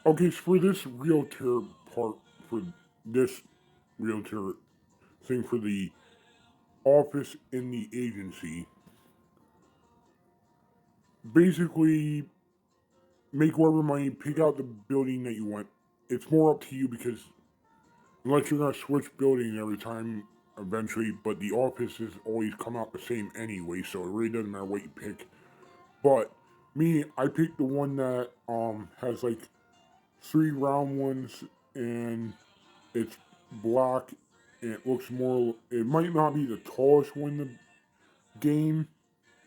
Okay, so for this realtor part, for this realtor thing for the office in the agency, basically make whatever money, pick out the building that you want. It's more up to you because unless you're gonna switch building every time eventually, but the offices always come out the same anyway, so it really doesn't matter what you pick. But me, I picked the one that has like three round ones and it's black and it looks more. It might not be the tallest one in the game,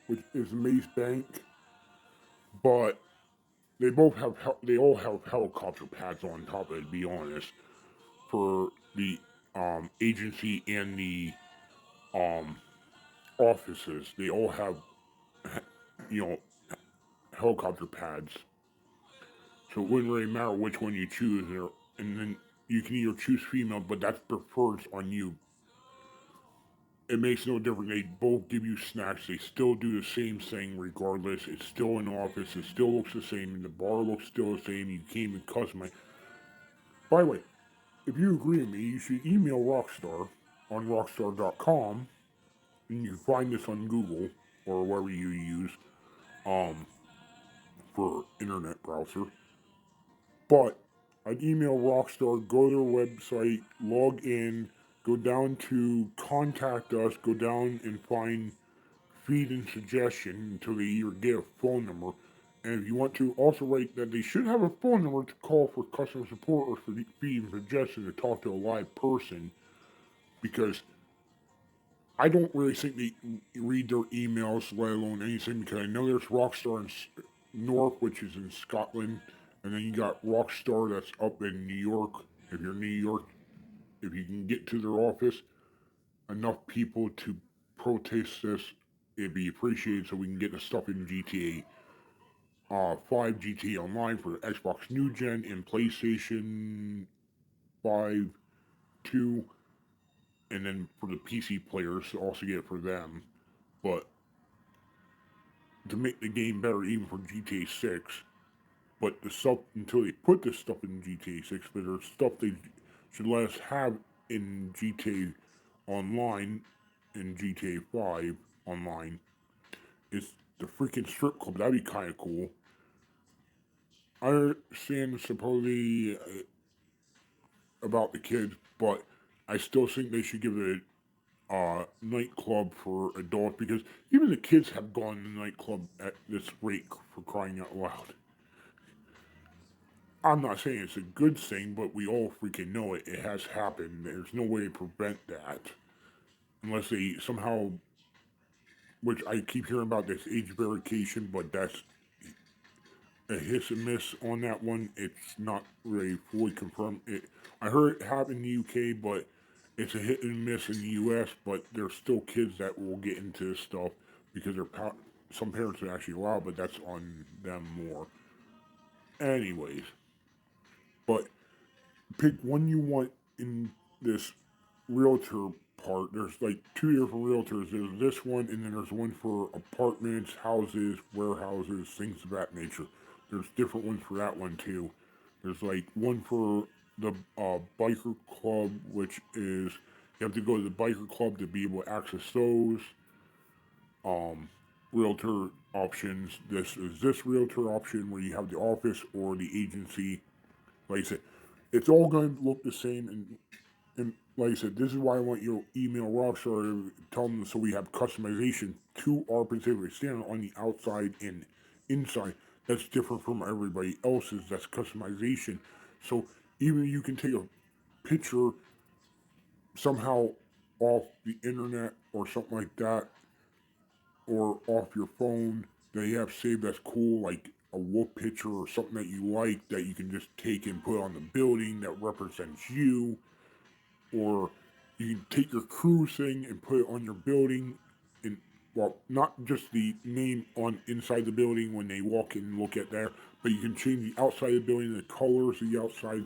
which is Maze Bank, but they all have helicopter pads on top of it. To be honest, for the agency and the um, offices, they all have you know helicopter pads. So it wouldn't really matter which one you choose, and then you can either choose female, but that's preferred on you. It makes no difference. They both give you snacks. They still do the same thing regardless. It's still an office. It still looks the same. And the bar looks still the same. You can't even customize. By the way, if you agree with me, you should email Rockstar on rockstar.com. And you can find this on Google or wherever you use um, for internet browser. But I'd email Rockstar, go to their website, log in, go down to contact us, go down and find feed and suggestion until they either get a phone number. And if you want to, also write that they should have a phone number to call for customer support or for feed and suggestion to talk to a live person because I don't really think they read their emails, let alone anything, because I know there's Rockstar in North, which is in Scotland, and then you got Rockstar that's up in New York. If you're in New York, if you can get to their office, enough people to protest this, it'd be appreciated so we can get the stuff in GTA 5, GTA Online for Xbox New Gen, and PlayStation 5, 2, and then for the PC players to also get it for them. But to make the game better, even for GTA 6, but the stuff until they put this stuff in GTA 6, but there's stuff they should let us have in GTA Online and GTA 5 Online. It's the freaking strip club. That'd be kind of cool. I understand supposedly about the kids, but I still think they should give it a nightclub for adults because even the kids have gone to the nightclub at this rate for crying out loud. I'm not saying it's a good thing, but we all freaking know it. It has happened. There's no way to prevent that unless they somehow, which I keep hearing about this age verification, but that's a hit and miss on that one. It's not really fully confirmed. I heard it happened in the UK, but it's a hit and miss in the US. But there's still kids that will get into this stuff because some parents are actually allowed, but that's on them more. Anyways, but pick one you want in this realtor part. There's like two different realtors. There's this one, and then there's one for apartments, houses, warehouses, things of that nature. There's different ones for that one too. There's like one for the biker club, which is you have to go to the biker club to be able to access those realtor options. This is this realtor option where you have the office or the agency. Like I said, it's all going to look the same, and like I said, this is why I want you to email Rockstar and tell them so we have customization to our particular standard on the outside and inside. That's different from everybody else's. That's customization. So even you can take a picture somehow off the internet or something like that, or off your phone that you have saved that's cool, like a wolf picture or something that you like that you can just take and put on the building that represents you, or you can take your crew thing and put it on your building, and well, not just the name on inside the building when they walk in and look at there, but you can change the outside of the building, the colors of the outside,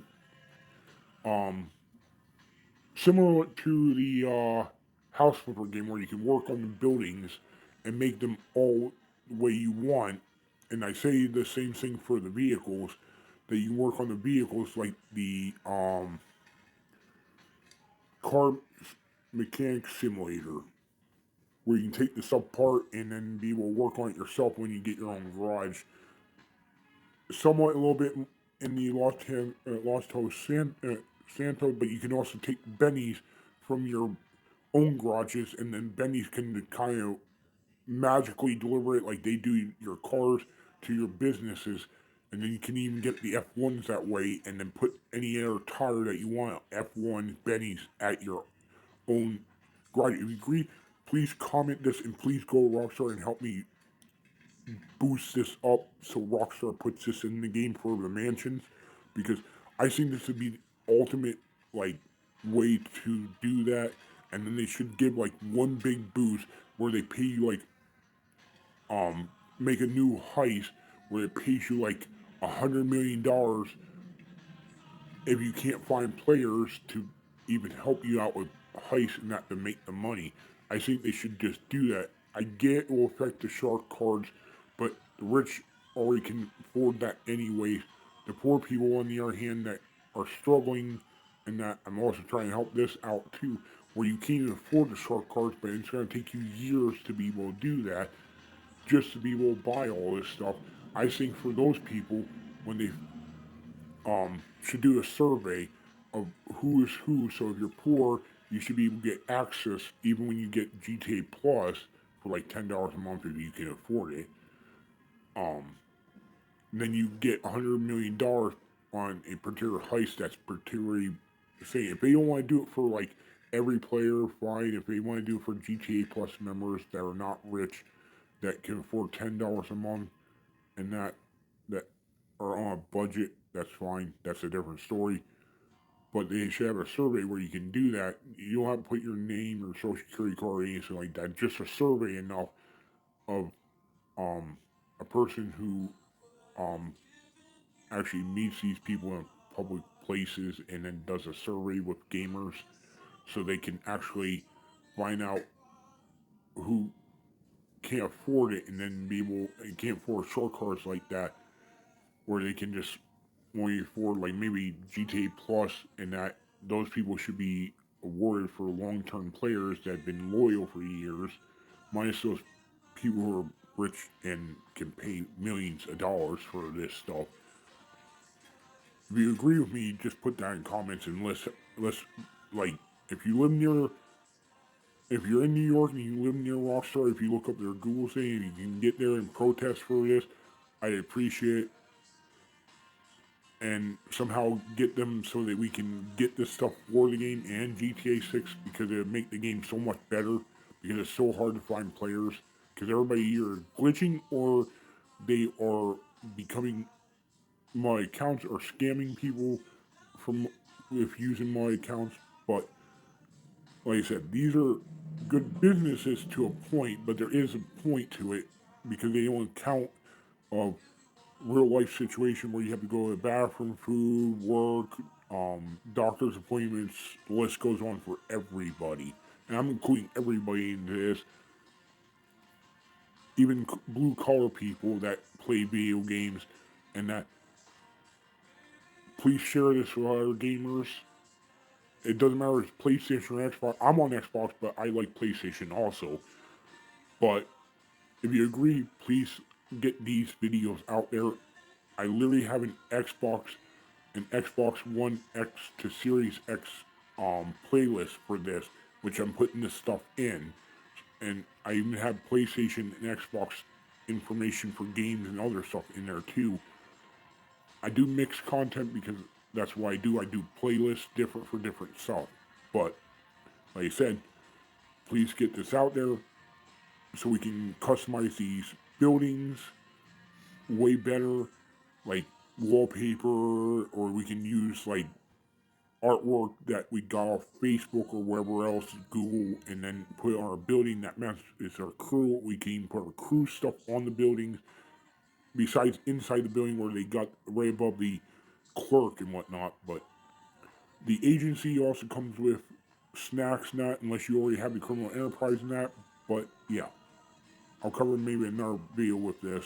similar to the house flipper game where you can work on the buildings and make them all the way you want. And I say the same thing for the vehicles. that you work on the vehicles, like the car mechanic simulator, where you can take the stuff apart and then be able to work on it yourself when you get your own garage. Somewhat a little bit in the Lost House Santa, but you can also take bennies from your own garages, and then bennies can kind of magically deliver it like they do your cars to your businesses. And then you can even get the F1s that way, and then put any other tire that you want, F1 bennies, at your own garage. If you agree, please comment this, and please go to Rockstar and help me boost this up so Rockstar puts this in the game for the mansions, because I think this would be the ultimate like way to do that. And then they should give like one big boost where they pay you like make a new heist where it pays you like $100 million if you can't find players to even help you out with heists and not to make the money. I think they should just do that. I get it will affect the shark cards, but the rich already can afford that anyway. The poor people, on the other hand, that are struggling, and that I'm also trying to help this out too, where you can't even afford the shark cards, but it's going to take you years to be able to do that, just to be able to buy all this stuff. I think for those people, when they should do a survey of who is who. So if you're poor, you should be able to get access even when you get GTA Plus for like $10 a month if you can afford it. Then you get $100 million on a particular heist that's particularly saying if they don't want to do it for like every player, fine. If they want to do it for GTA Plus members that are not rich, that can afford $10 a month, and that are on a budget, that's fine. That's a different story. But they should have a survey where you can do that. You don't have to put your name or social security card or anything like that. Just a survey enough of a person who actually meets these people in public places and then does a survey with gamers so they can actually find out who can't afford it, and then be able can't afford short cards like that, where they can just only afford like maybe GTA Plus, and that those people should be awarded for long-term players that have been loyal for years, minus those people who are rich and can pay millions of dollars for this stuff. If you agree with me, just put that in comments, and let's like if you live near if you're in New York and you live near Rockstar, if you look up their Google thing and you can get there and protest for this, I appreciate it, and somehow get them so that we can get this stuff for the game and GTA 6, because it would make the game so much better, because it's so hard to find players, because everybody either glitching or they are becoming my accounts or scamming people from with using my accounts. But like I said, these are good businesses to a point, but there is a point to it, because they don't count of real life situation where you have to go to the bathroom, food, work, doctor's appointments. The list goes on for everybody, and I'm including everybody into this, even blue collar people that play video games, and that. Please share this with other gamers. It doesn't matter if it's PlayStation or Xbox. I'm on Xbox, but I like PlayStation also. But if you agree, please get these videos out there. I literally have an Xbox One X to Series X playlist for this, which I'm putting this stuff in. And I even have PlayStation and Xbox information for games and other stuff in there too. I do mix content because that's what I do. I do playlists different for different stuff. But like I said, please get this out there so we can customize these buildings way better, like wallpaper, or we can use like artwork that we got off Facebook or wherever else, Google, and then put it on our building. That matches our crew. We can even put our crew stuff on the buildings, besides inside the building where they got right above the clerk and whatnot. But the agency also comes with snacks, not unless you already have the criminal enterprise in that. But yeah, I'll cover maybe another video with this.